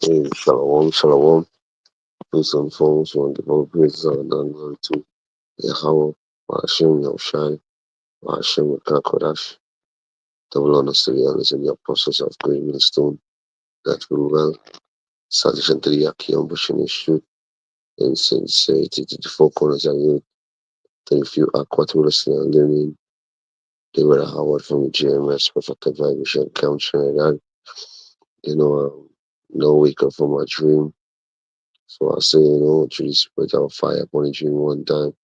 Hey, shalom, shalom. First and foremost, want to give all praises and glory to Yahweh, Hashem, Yahushai, Hashem, Kodash, the Lord of the elders and the apostles of great millstone, that will well, salvation to the Yaki, ambushing his truth, and sincerity to the four corners of the earth, to the few aquatic and living, they were Howard from the GMS, Prophet Vibration, Country, and that, you know, no wake up from my dream. So I say, through the spirit of fire upon the dream one time.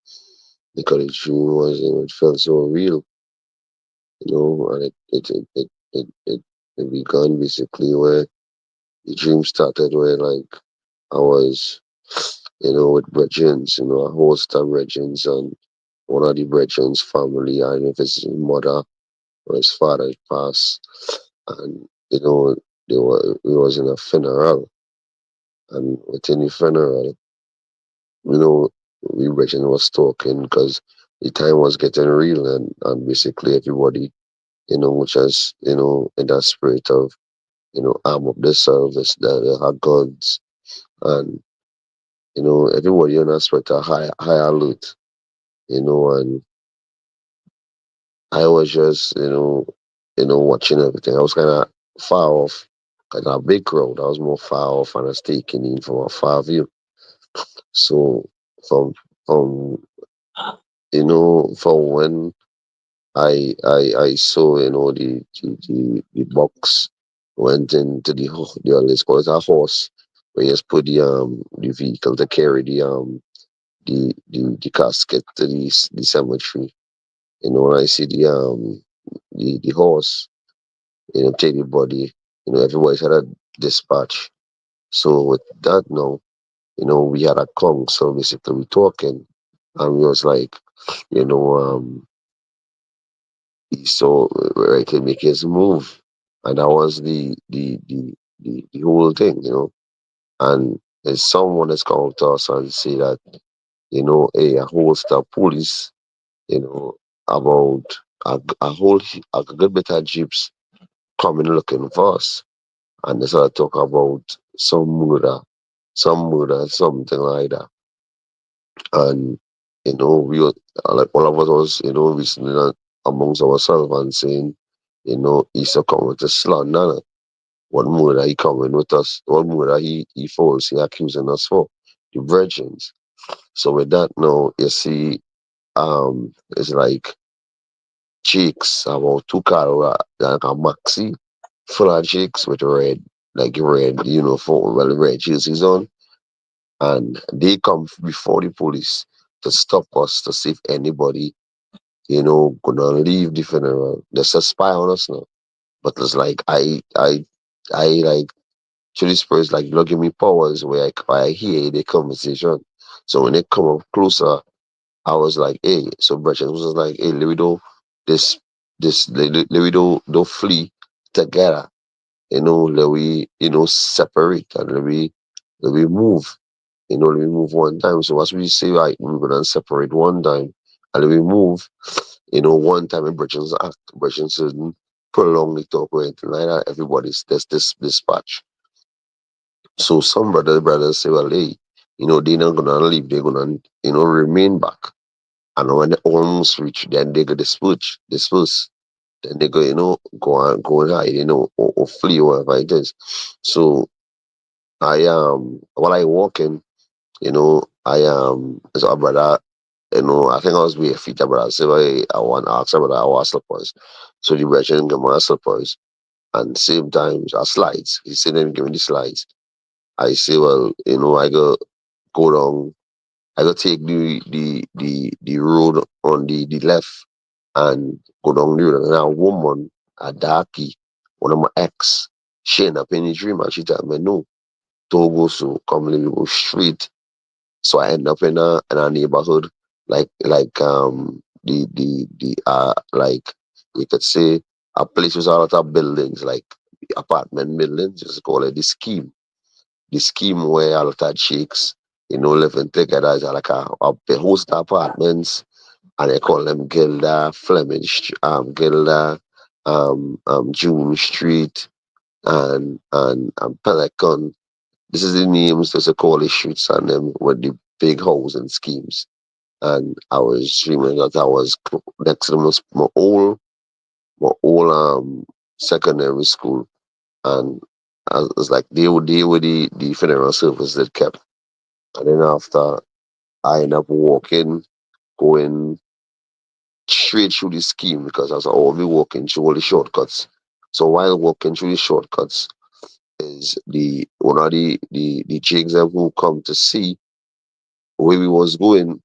Because the dream was, it felt so real, and it began basically where the dream started, where like I was, with brethrens, a host of brethrens, and one of the brethrens' family, I don't know if it's his mother or his father had passed, and it was in a funeral, and within the funeral, you know, we brethren was talking because the time was getting real, and basically everybody which has, in that spirit of, arm up themselves, that they have guns, and, everybody in that spirit of high alert, and I was just, watching everything. I was kind of far off, because a big crowd, I was more far off, and I was taking in from a far view. So, from, from when I saw, the box went into let's call it a horse, where you just put the vehicle to carry the casket to the cemetery. When I see the horse, take the body, everybody's had a dispatch. So with that now, we had a con, so basically we talking, and we was like, you know, um so right to make his move, and that was the whole thing, and if someone has come to us and say that, hey, a whole staff police, you know about a good bit of jeeps coming looking for us, and they start talk about some murder, something like that, and we were, like, all of us was, reasoning amongst ourselves and saying, he's a coming to slander. What murder he coming with us? What murder he falsely accusing us for? The virgins. So with that now, you see, it's like chicks, about two car, like a maxi full of chicks with red uniform, well, red jerseys on, and they come before the police to stop us, to see if anybody, gonna leave the funeral. There's a spy on us now. But it's like I like, to this person, like, Lord give me powers where I hear the conversation. So when they come up closer, I was like, hey, so Brethren was like, hey, let me do this, let me do flee together, let we, separate, and let we move, let me move one time. So as we say, like, we're gonna separate one time, and let me move, one time, in Brethren act, Brethren didn't prolong the talk or anything like that. Everybody's this dispatch. So some brothers say, well, hey, they're not gonna leave, they're gonna, remain back. And when they almost reach, then they go disperse. Then they go, go and hide, or flee, whatever it is. So while I walking, so a brother, I think I was with feet, a brother say, well, hey, I want to ask about our slippers. So the brethren give my slippers, and same time, slides. He said, then give me the slides. I say, well, go down. I go take the road on the left, and go down the road. And a woman, a darky, one of my ex, she end up in the dream, and she tell me, no, Togo, so come, let me go straight. So I end up in a neighborhood, like you could say, a place with a lot of buildings, like apartment buildings, just call it the scheme where a lot of chicks, living together as like a host of apartments, and they call them Gilda, Gilda, June Street, and Pelican. this is the names there's a call streets and them with the big housing schemes. And I was dreaming that I was next to my old secondary school, and I was like they were the funeral service that kept. And then after I ended up going straight through the scheme because I was already walking through all the shortcuts. So while walking through the shortcuts is the one of the jigs them who come to see where we was going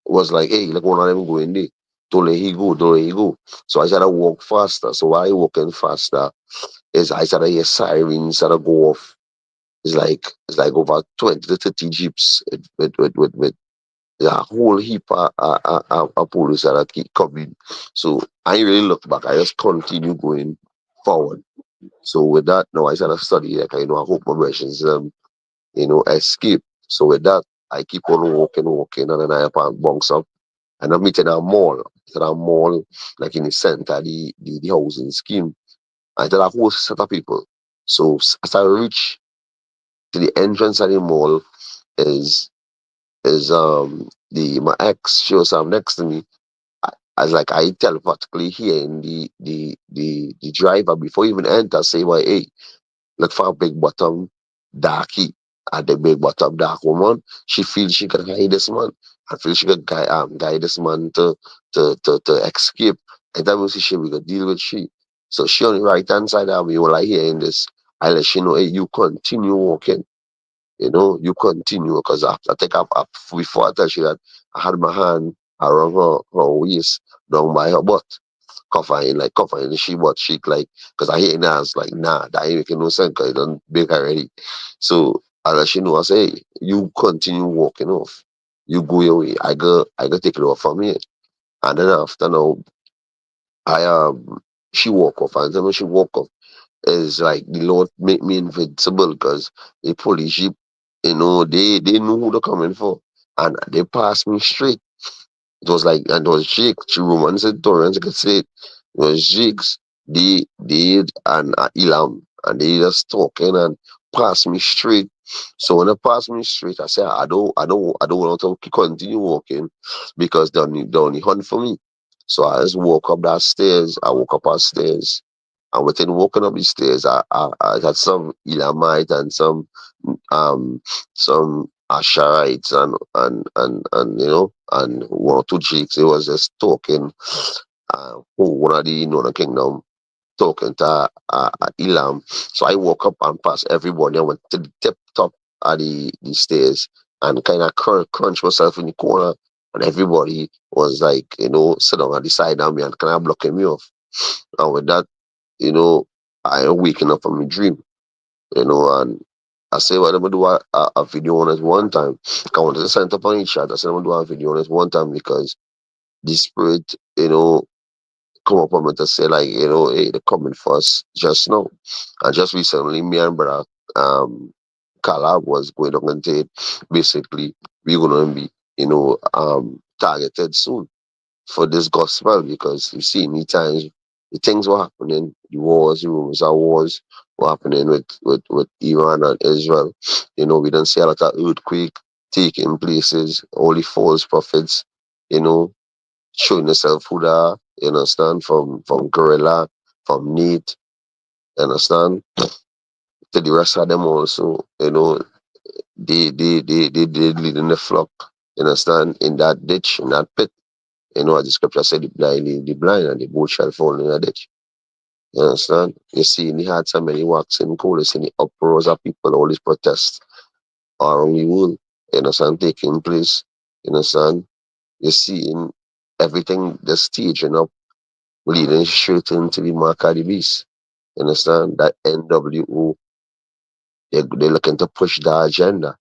was like, hey, look one of them going there. Don't let he go, don't let he go. So I started walk faster. So while I walking faster is I started hear sirens started go off. It's like over 20 to 30 jeeps with a whole heap of police that keep coming. So I ain't really look back. I just continue going forward. So with that, now I started study. Like I hope my versions escape. So with that, I keep on walking, and then I bounce up, and I'm meeting a mall. It's a mall like in the center, the housing scheme. I tell a whole set of people. So as I reach to the entrance of the mall, is the my ex, she was next to me. As like I telepathically hearing the driver before he even enter say, "Why, hey, look for a big bottom darky." And the big bottom dark woman, she feels she can guide this man. I feel she can guide this man to escape. And that was she we could deal with she. So she on the right hand side of me while I hearing this, I let she know, hey, you continue walking. You continue because I think before I tell you that I had my hand around her waist down by her butt, covering she butt cheek like because I hear now I was like nah that ain't making no sense because it done big already. So I let she know I say hey, you continue walking off, you go your way. I go take it off from here. And then after now I she walk off and then when she walk off is like the Lord make me invincible because the police jeep, they knew who they're coming for. And they passed me straight. It was like, and it was Jake, Chiruman said, Torrance could say it. It was Jakes, Dade, and Ilam. And they just talking and passed me straight. So when they passed me straight, I said, I don't want to continue walking because they only hunt for me. So I just walk up that stairs. I walk up our stairs. And within walking up the stairs, I had some Elamite and um some Asherites and one or two Jakes. It was just talking. Who one of the Northern Kingdom talking to Elam. So I woke up and passed everybody. I went to the tip top of the stairs and kind of crunch myself in the corner. And everybody was like, sit down at the side of me and kind of blocking me off. And with that, you know, I am waking up from a dream, and I say, well, I'm gonna do a video on it one time. I wanted to send up on each chat. I said, I'm gonna do a video on it one time because the spirit, come up on me to say, like, hey, they're coming for us just now. And just recently, me and brother, Calab was going on and say, basically, we're gonna be, targeted soon for this gospel because you see many times the things were happening, the wars, the rumors of wars were happening with Iran and Israel. We don't see a lot of earthquake taking places, only false prophets, you know, showing themselves who they are, you understand, from Gorilla, from Neat, you understand, to the rest of them also, they leading the flock, you understand, in that ditch, in that pit. As the scripture said, the blind and the both shall fall in a ditch. You understand? You see in the hearts of many waxing cold, you see the uproars of people, all these protests around the world, you understand, taking place. You understand? You see in everything the staging up, leading straight into the mark of the beast. You understand? That NWO, they're looking to push the agenda.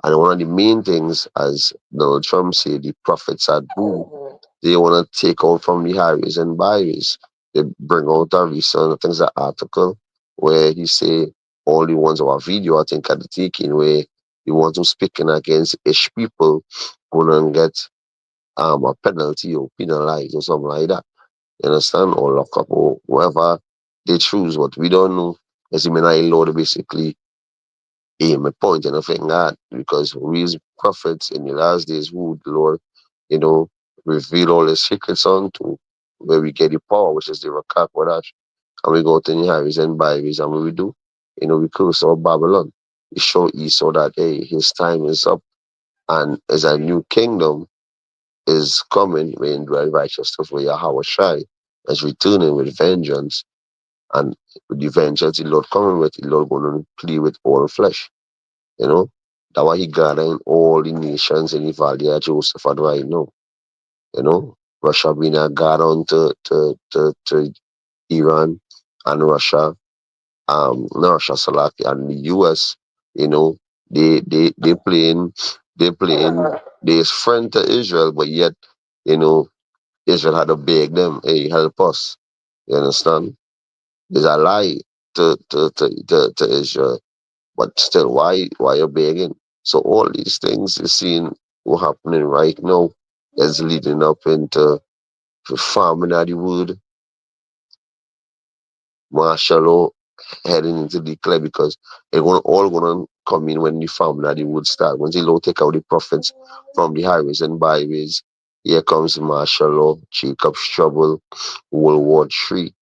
And one of the main things, as Donald Trump said, the prophets had booed. They want to take out from the highways and byways. They bring out a recent, I think it's an article where he say all the ones of our video, I think, at the taking where the ones who speaking against ish people gonna get a penalty or penalized or something like that. You understand? Or lock up or whatever they choose. What we don't know is the Menai law to basically aim a point and a finger at, because we as prophets in the last days who the Lord, you know, reveal all the secrets unto, where we get the power, which is the Rakak Wadash. And we go to the Harris and Bibles, and what we do, we curse out Babylon. We show Esau that, hey, his time is up, and as a new kingdom is coming, when the righteous stuff where Yahweh Shai is returning with vengeance, and with the vengeance the Lord coming with, the Lord going to play with all flesh. You know, that's why he gathering all the nations in the valley of Joseph right now. Russia being a guard on to Iran and Russia, not Russia, Salaki, and the US, you know, they playing this friend to Israel, but yet, you know, Israel had to beg them, hey, help us. You understand? There's a lie to Israel. But still, why you're begging? So all these things you seeing what happening right now is leading up into farming of the wood, martial law heading into declare, because it all gonna come in when the farming of the wood start. Once the law take out the profits from the highways and byways, here comes martial law, Jacob's trouble, World War III,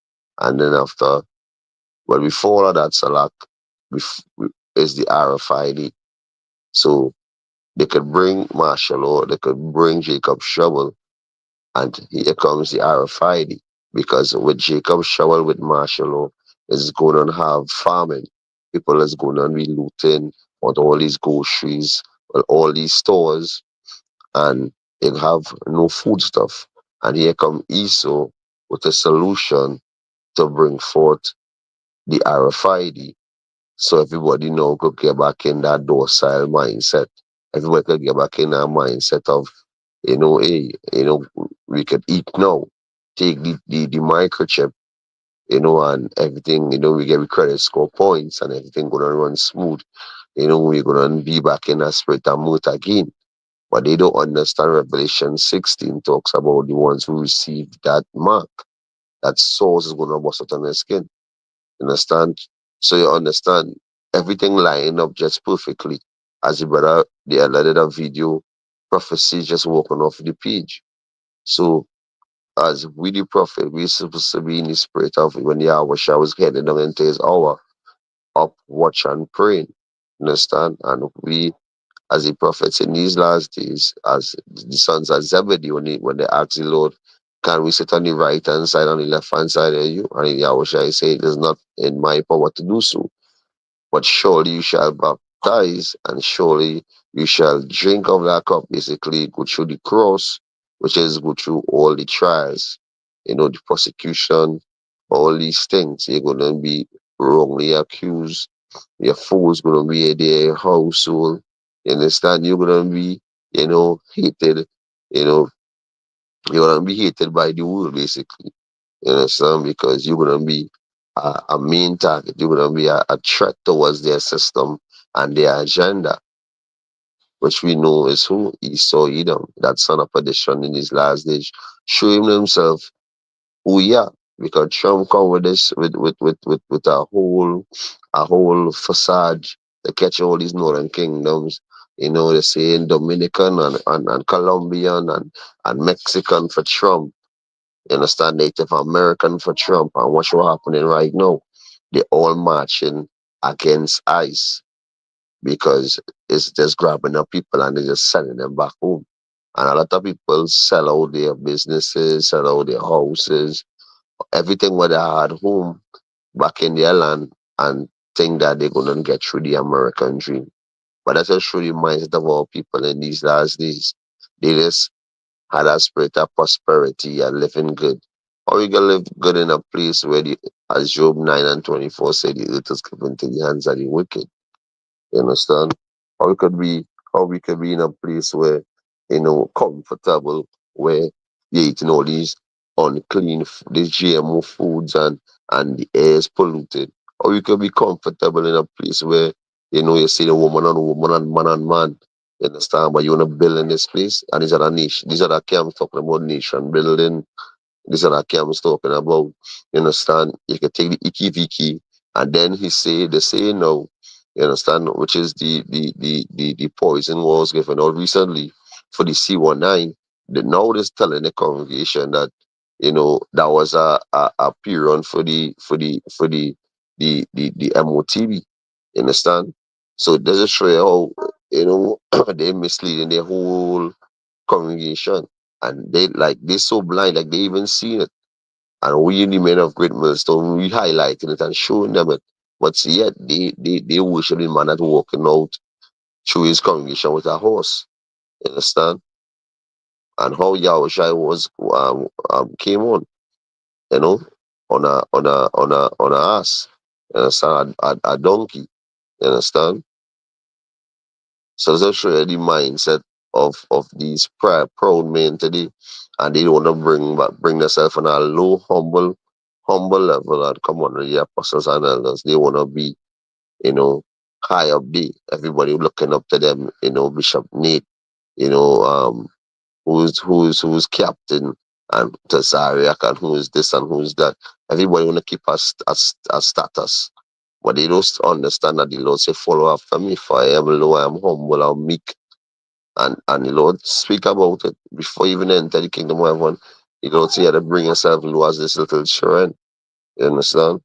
and then after, well, before all of that, Salak, is the RFID. So they could bring martial law, they could bring Jacob's trouble, and here comes the RFID. Because with Jacob's trouble, with martial law, is going to have farming. People is going to be looting on all these groceries, well, all these stores, and they have no food stuff. And here come Esau with a solution to bring forth the RFID, so everybody now could get back in that docile mindset. Everybody could get back in that mindset of, hey, we could eat now. Take the microchip, and everything, we get credit score points and everything gonna run smooth. We're gonna be back in that spirit and mood again. But they don't understand Revelation 16 talks about the ones who received that mark. That source is gonna bust out on their skin. Understand? So you understand everything lining up just perfectly. As the brother, the other did a video, prophecy just walking off the page. So as we the prophet, we supposed to be in the spirit of when Yahweh Shah was heading down into his hour, up, watch and praying. Understand? And we as the prophets in these last days, as the sons of Zebedee, when they ask the Lord, can we sit on the right hand side, on the left hand side of you? And Yahweh Shai say, it is not in my power to do so. But surely you shall baptize, and surely you shall drink of that cup, basically go through the cross, which is go through all the trials, the persecution, all these things. You're going to be wrongly accused. Your food's going to be in their household. You understand? You're going to be, hated. You know, you're going to be hated by the world, basically. You understand? Because you're going to be a main target. You're going to be a threat towards their system and their agenda, which we know is who? Esau Edom, that son of perdition in his last days, showing himself who he are. Because Trump come with this, with a whole facade to catch all these northern kingdoms. They're saying Dominican and Colombian and Mexican for Trump. You understand? Native American for Trump. And what's happening right now? They're all marching against ICE, because it's just grabbing up people and they're just sending them back home. And a lot of people sell out their businesses, sell out their houses, everything what they had home back in their land, and think that they're going to get through the American dream. But that's just show the mindset of all people in these last days. They just had a spirit of prosperity and living good. Or you can live good in a place where, as Job 9 and 24 said, the earth is given to the hands of the wicked. You understand? Or we could be in a place where, comfortable, where you're eating all these unclean, these GMO foods, and the air is polluted. Or you could be comfortable in a place where, you see the woman on woman and man on man. You understand? But you want to build in this place, and these are the camps talking about nation building. These are the camps talking about, you understand? You can take the icky vicky, and then they say no. You understand? Which is the poison was given out recently for the C19. Now they're telling the congregation that, that was a period for the MOTB. You understand? So this is show you how, they misleading the whole congregation. And they so blind, like they even seen it. And we in the men of Great Millstone, we highlighting it and showing them it. But yet they worship the man that walking out through his congregation with a horse. You understand? And how Yahushua was came on, you know, on a ass. You understand? A donkey. You understand? So it's actually the mindset of these proud men today, and they want to bring themselves on a low, humble level and come under the apostles and elders. They want to be, you know, high up there. Everybody looking up to them. Bishop Nate. You know, who's captain, and to Zariak, and who's this and who's that. Everybody want to keep a status. But they don't understand that the Lord say, follow after me, for I am low, I am humble, I'm meek. And the Lord speak about it before you even enter the kingdom of heaven. The Lord say you have to bring yourself low as this little children. You understand?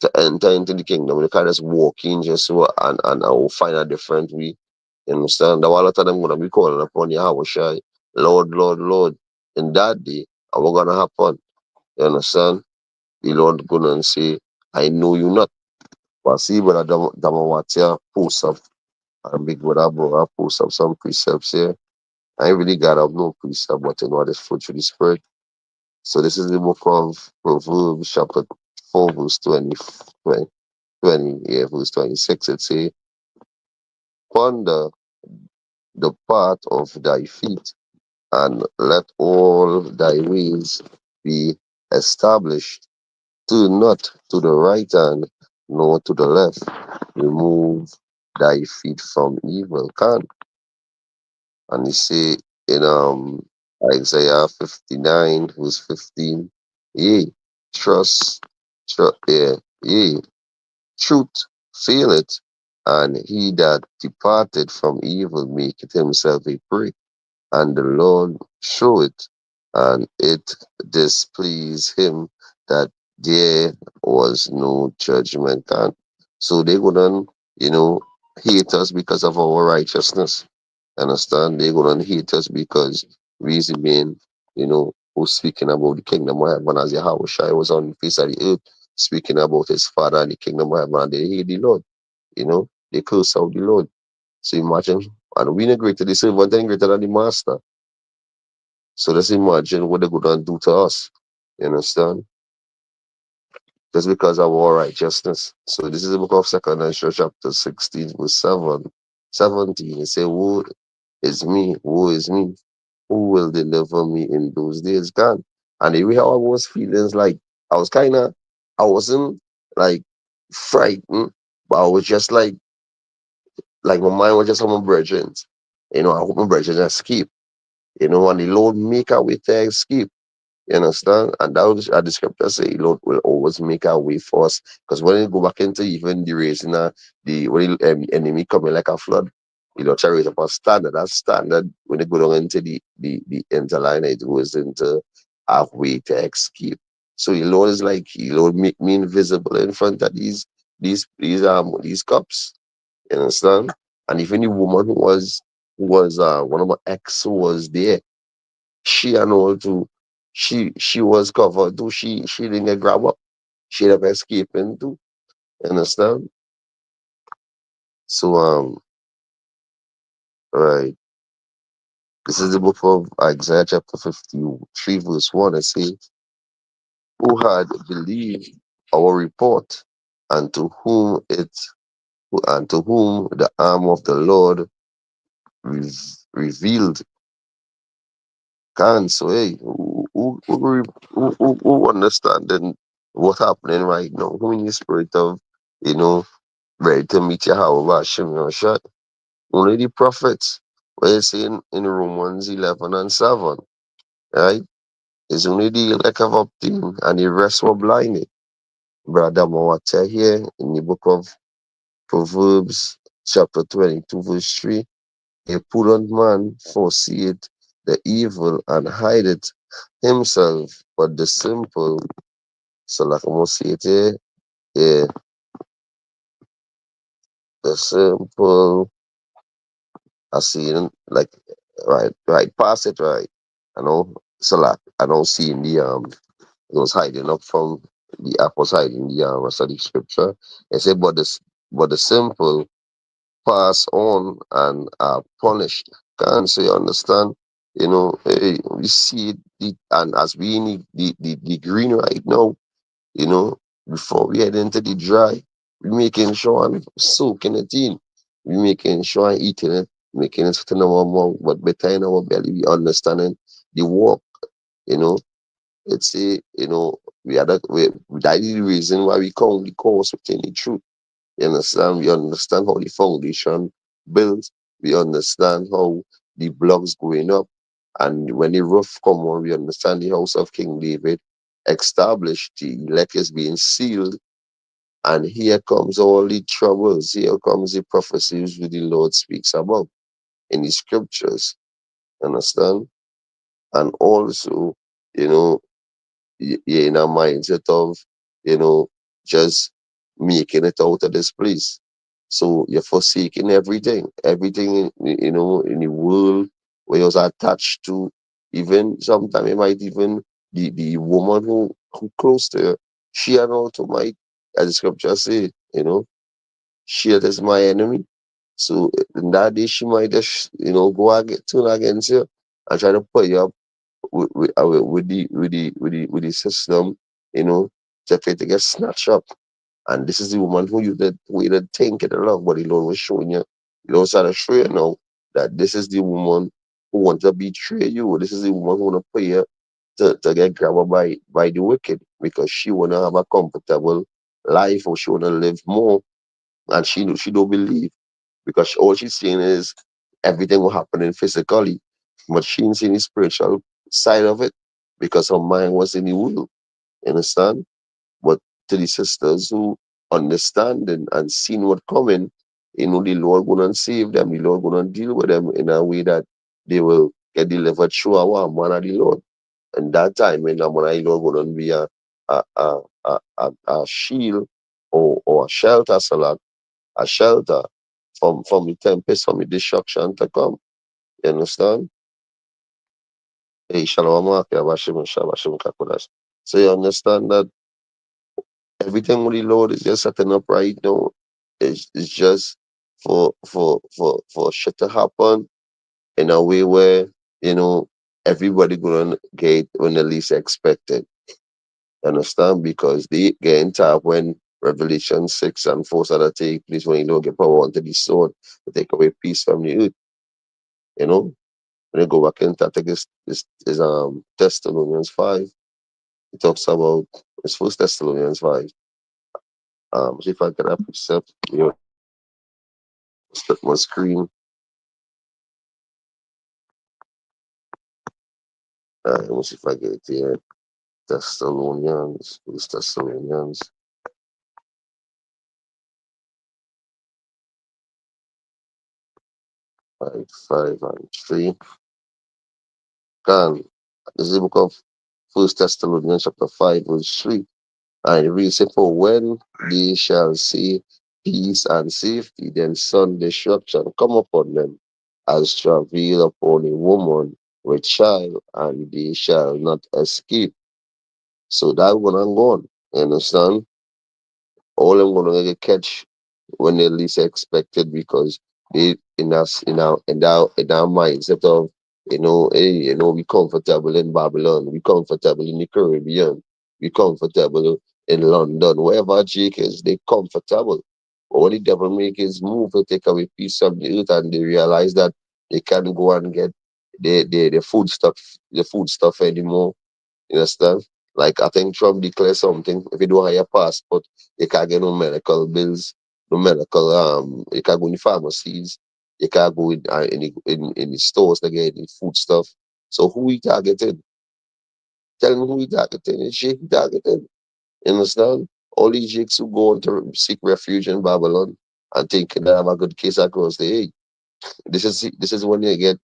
To enter into the kingdom, you can't just walk in just so and will find a different way. You understand? That a lot of them gonna be calling upon Yahweh, Lord, Lord, Lord. In that day, and what gonna happen? You understand? The Lord gonna say, I know you not. But see, brother Damawatia post up, and big brother Bora post up some precepts here. I ain't really got up no precept, but this fruit through the spirit. So this is the book of Proverbs, chapter 4, verse 20, yeah, verse 26. It say, ponder the path of thy feet, and let all thy ways be established. Turn not to the right hand, nor to the left. Remove thy feet from evil. Can And he say in Isaiah 59, verse 15, yea, trust, yeah, yea, truth feel it, and he that departed from evil maketh himself a prey, and the Lord show it, and it displeased him that there was no judgment. And so they wouldn't, hate us because of our righteousness. Understand? They gonna hate us because reason being, who's speaking about the kingdom of heaven as Yahweh Shai was on the face of the earth, speaking about his father and the kingdom of heaven, and they hate the Lord. They curse out the Lord. So imagine, and we not greater the servant and greater than the master. So let's imagine what they're gonna do to us. You understand? Just because of our righteousness. So this is the book of Second Ezra, chapter 16, verse 17. It say, woe is me, woe is me. Who will deliver me in those days? God. And the way how I was feeling, like I was I wasn't like frightened, but I was just like my mind was just on my brethren. I hope my brethren escape. And the Lord make a way to escape. You understand? And that was the scripture say, Lord will always make a way for us. Because when you go back into even the race, when the enemy coming like a flood, try to raise up a standard. That standard, when they go down into the interline, it goes into a way to escape. So the Lord is like, the Lord make me invisible in front of these cops. You understand? And even the woman who was one of my ex who was there, she and all too, she was covered too. She didn't get grabbed up. She ended up escaping too. You understand? So right. This is the book of Isaiah chapter 53, verse 1. It says, who had believed our report, and to whom the arm of the Lord revealed. Can so hey, who understanding what's happening right now? Who in the spirit of, you know, ready to meet Yahweh Hashem Yahshua? Only the prophets. What you say in Romans 11 and 7, right? It's only the elect have obtained, and the rest were blinded. Brother Mawata here in the book of Proverbs chapter 22, verse 3. A prudent man foreseeth the evil and hideth himself, but the simple, so like I'm gonna say it here, yeah, the simple, I see it, like, right, pass it right. I know, so like, I don't see in the, it was hiding up from the app was hiding the rest of the scripture. It said, but the simple pass on and are punished. Can't say understand? We see and as we in the green right now, you know, before we head into the dry, we making sure and soaking it in. We making sure and eating it, making it fit in our mouth, but better in our belly, we understanding the work, you know. It's a, we are that is the reason why we come the course within the truth. You understand? We understand how the foundation builds. We understand how the blocks going up. And when the roof come on, we understand the house of King David established, the elect is being sealed. And here comes all the troubles. Here comes the prophecies which the Lord speaks about in the scriptures. Understand? And also, you know, you're in a mindset of, you know, just making it out of this place. So you're forsaking everything in the world where you're attached to. Even sometimes it might even the woman who close to her, she and also might, as the scripture say, she is my enemy. So in that day she might just, go turn against you and try to put you up with the system, you know, just try to get snatched up. And this is the woman who you did think it love, but the Lord was showing you. The Lord started showing you now that this is the woman who wants to betray you. This is the woman who want to pay you to get grabbed by the wicked because she wanna have a comfortable life or she wanna live more and she don't believe because all she's seeing is everything will happening physically, but she ain't seeing the spiritual side of it because her mind was in the world. You understand? But to the sisters who understand and seen what coming, the Lord gonna save them, the Lord gonna deal with them in a way that they will get delivered through our man of the Lord. And that time when the man of the Lord gonna be a a a shield or a shelter, Salah, a shelter from the tempest, from the destruction to come. You understand? Hey, Shalom Aleichem, Bashim Shabashim Kakodash. So you understand that everything with the Lord is just setting up right now. It's just for shit to happen in a way where, you know, everybody gonna get when the least expected. You understand? Because they get into when Revelation 6 and 4 started to take place when you don't get power onto the sword to take away peace from the earth, you know? When you go back into I think it's Thessalonians 5. It talks about it's first Thessalonians 5. See if I can have precept, split my screen. Let me see if I get it here. Thessalonians, first Thessalonians 5:3. Can this is the book of First Thessalonians chapter 5, verse 3. And it reads, for when they shall see peace and safety, then sudden destruction come upon them, as travail upon a woman with child, and they shall not escape. So that one and gone. You understand? All I'm gonna get catch when they least expected because they in our mindset of hey, we comfortable in Babylon, we comfortable in the Caribbean, we comfortable in London, wherever Jake is, they comfortable. But when the devil make his move to take away peace of the earth and they realize that they can't go and get the food stuff anymore, you understand? Like I think Trump declared something. If you don't have your passport, you can't get no medical bills, no medical you can't go in the pharmacies, you can't go in the stores to get any food stuff. So who he targeted? Tell me who he targeted. It's Jake he targeted. You understand? All these Jakes who go on to seek refuge in Babylon. and thinking that I have a good case across the hey, this is when you get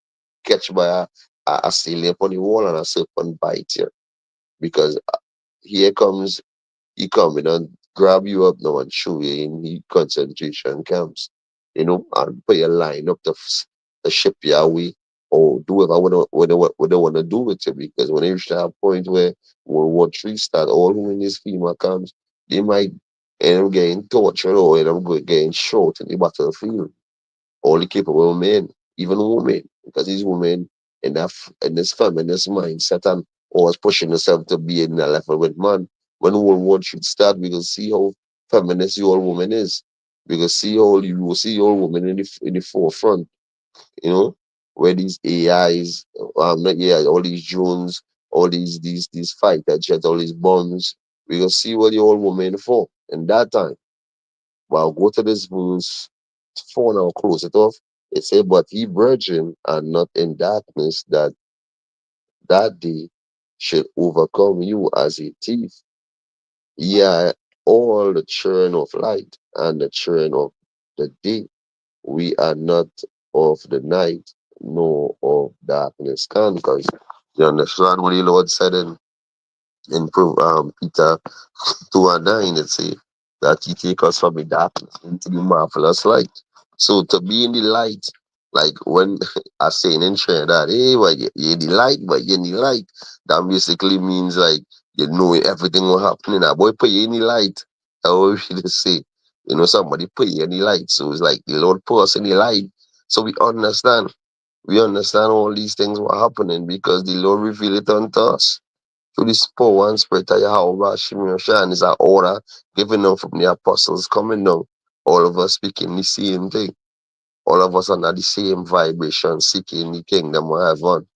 catch by a ceiling upon the wall and a serpent bite you. Because here comes he come in and grab you up now and show you in the concentration camps, and put your line up the ship your away or do whatever what they want to do with you. Because when they reach that point where World War III start, all who in these FEMA camps, they might end up getting tortured or end up getting shot in the battlefield. Only capable men, even women, because these women in this feminist mindset and always pushing themselves to be in a level with man. When World War should start, we will see how feminist the old woman is. We will see how you will see old woman in the forefront, you know, where these AIs, not AI, all these drones, all these fighter jets, all these bombs. We will see what the old woman for in that time. Well, go to this verse 4 now, close it off. It said, but ye virgin are not in darkness, that that day should overcome you as a thief. Ye are all the children of light and the children of the day. We are not of the night, nor of darkness. Because you understand what the Lord said in Peter 2:9, it say that he take us from the darkness into the marvelous light. So to be in the light, like when I say in Trinidad, hey, well, you're in the light, but you're in the light. That basically means like you know everything will happen. And boy put you in the light. I always just say, somebody put you in the light. So it's like the Lord put us in the light. So we understand. We understand all these things were happening because the Lord revealed it unto us. So this power and spirit of Yahweh Shimon Shan is an order given them from the apostles coming down. All of us speaking the same thing. All of us under the same vibration, seeking the kingdom of heaven,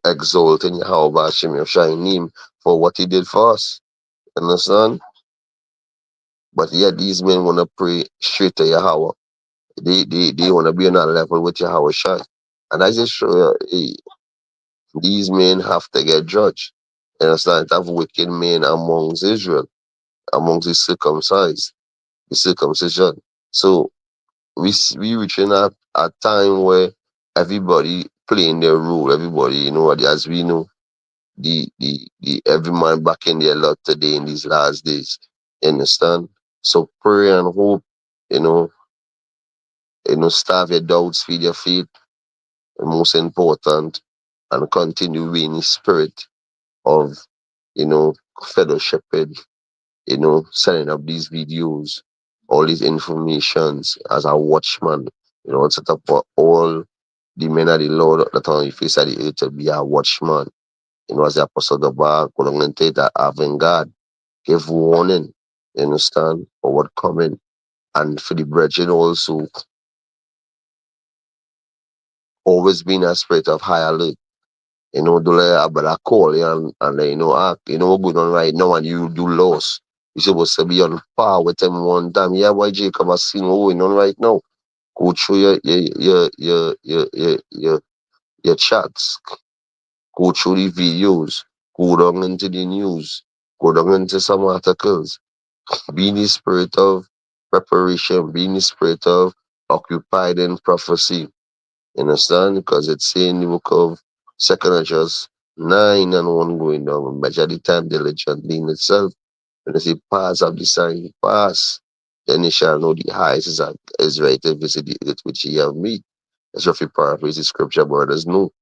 exalting Yahweh Shimon Shan name for what he did for us. Understand? But yet these men want to pray straight to Yahweh. They want to be on that level with Yahweh Shai. And I just show you, these men have to get judged. You understand? Have wicked men amongst Israel, amongst the circumcised, the circumcision. So we reaching a time where everybody playing their role. Everybody, as we know, the every man back in their lot today in these last days. You understand? So pray and hope, you know, starve your doubts, feed your faith, and most important, and continue being the spirit of, you know, fellowshipping, setting up these videos, all these informations as a watchman, set up for all the men of the Lord that are on the face of the earth to be a watchman. As the apostle the bar, that having God, give warning, you understand, for what coming. And for the brethren also, always being a spirit of high alert. Do like a brother call you and ask, what going on right now and you lost. You're supposed to be on par with them one time. Yeah, why Jacob has seen what going on right now. Go through your chats, go through the videos, go down into the news, go down into some articles. Be in the spirit of preparation, be in the spirit of occupied in prophecy. You understand? Because it's saying in the book of Second Ezra's 9 and 1 going down, measure the time diligently in itself. And they say, pass of the sign, pass. Then you shall know the highest is right to visit the earth which ye have made. That's if you paraphrase the scripture, brothers know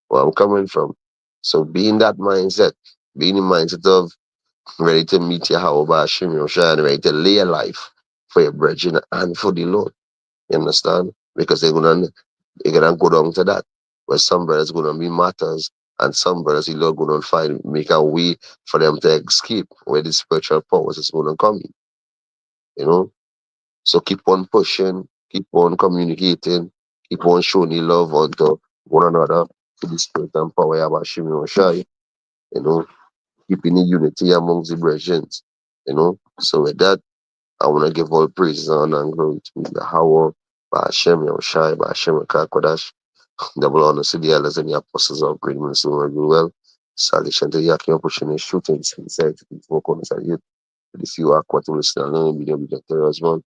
where I'm coming from. So be in that mindset, be in the mindset of ready to meet Yahweh Hashem, and ready to lay a life for your brethren and for the Lord. You understand? Because they're gonna go down to that. Where some brothers gonna be martyrs and some brothers the Lord gonna find make a way for them to escape where the spiritual powers is gonna come in. You know? So keep on pushing, keep on communicating, keep on showing the love unto one another to the spirit and power of Hashem Shai, you know, keeping the unity amongst the brethren. So with that, I wanna give all praises honor and glory to Yahweh, Hashem Shai, Hashem Kakodash. Double honor to the elders and the apostles of great ministry will do well. Salvation to the Yakin pushing and shooting, sincerity, four corners of youth. The few aqua to listen and learn, be the husband.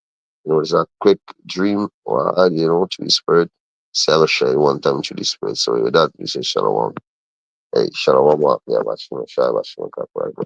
It's a quick dream or I had, through the spirit. Say I go share it one time through the spirit. So with that, we say shalom. Hey, shalom, yeah, Bashima, Shai, Bashima, Kappa,